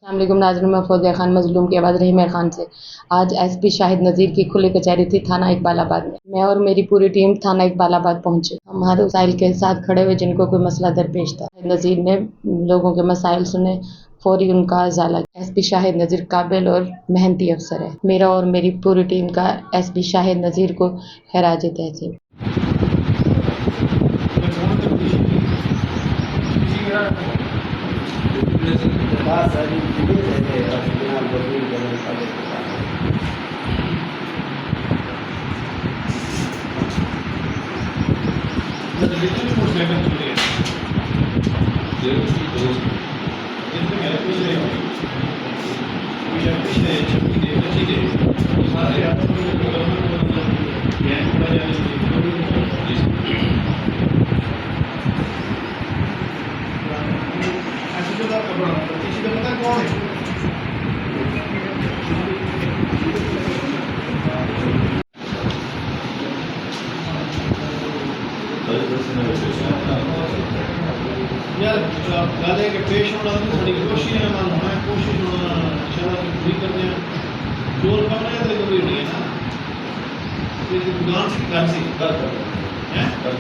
अस्सलामुअलैकुम नाज़रीन, मैं फौजिया खान मजलूम की आवाज़ रहीम खान से। आज एसपी शाहिद नज़ीर की खुली कचहरी थी थाना इकबालाबाद में। मैं और मेरी पूरी टीम थाना इकबालाबाद पहुंचे। हम हर मसाइल के साथ खड़े हुए जिनको कोई मसला दरपेश था। नज़ीर ने लोगों के मसाइल सुने, फौरी उनका अजाला। एसपी शाहिद नज़ीर काबिल और मेहनती अफसर है। मेरा और मेरी पूरी टीम का एसपी शाहिद नज़ीर को खैराज तहसीन। यार गल है कि पेश होना तो साड़ी कोशिश है ना होना है कोशिश होना इंशाल्लाह कि पूरी करते हैं जोर करना है तो कोई नहीं है ना ये दुकान से घर से हैं घर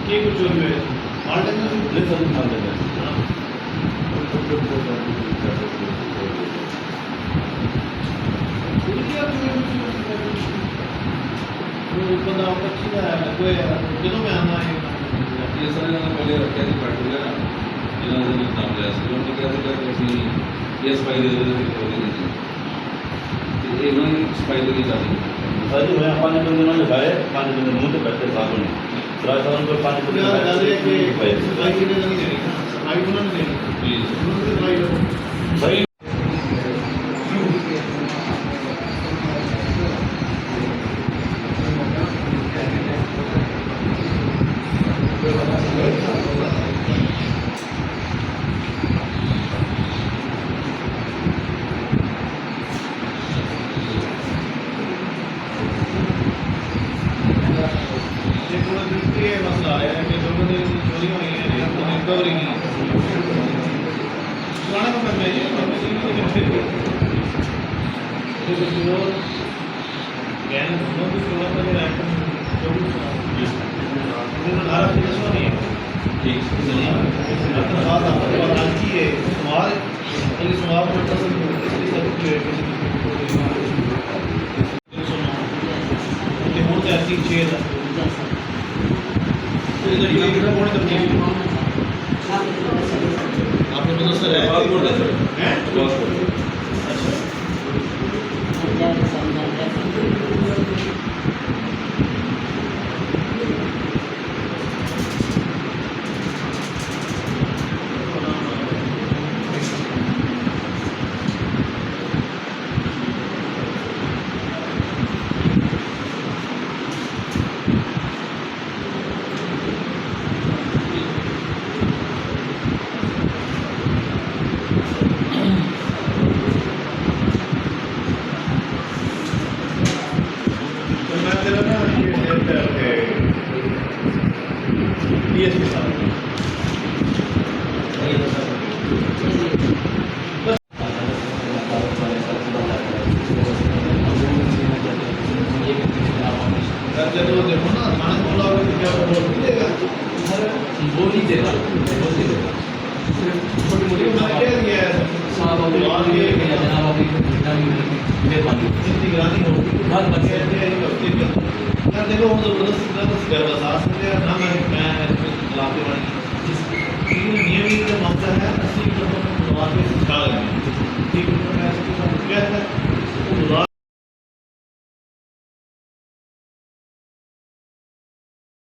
के कुछ चोरी हुए माल टंगे ले सब माल बंदा पक्षी का कोई दिनों में आना है ये सारे पहले रखे थे पार्टिकुलर इन्होंने जो नाम लिया ਸੀ ਉਹਨੇ ਕਿਹਾ ਸੀਗਾ ਕਿ ਅਸੀਂ ਇਹ ਸਫਾਈ ਦੇ ਦੇ ਰਿਪੋਰਟ ਦੇ ਦਿੱਤੀ ਤੇ ਇਹਨਾਂ ਦੀ ਸਫਾਈ ਦੇ ਲਈ ਜਾਣੀ सारी मैं 5 बंदे ने लगाए 5 बंदे मुंह पे बैठे साहब ने सराय साहब को 5 बंदे यार गल है कि भाई सफाई की नहीं देनी ना सफाई को नहीं देनी प्लीज उन्होंने सफाई भाई ये मसला आया है कि लोगों ने चोरी हुई है रिकवरी की पुराने वक्त में ये चोर गैंग दोनों भी चोरों का जो आइटम उन्होंने नारा फिनिश नहीं है ठीक अपना बात आपको बताती है समाज अली समाज में पसंद सुनो होते ऐसी चीज आपने मतलब सर पासपोर्ट है सर हैं पासपोर्ट अच्छा तो मैं तेरा ना ये डीएसपी साहब जब वो देखो ना खाना बोला होगा तो क्या वो बोल भी देगा बोल ही देगा छोटी मोटी मैंने कह दिया है साहब अभी जनाब अभी मेहरबानी निगरानी होगी बहुत बढ़िया यार देखो हम जबरदस्ती कर बस ना मैं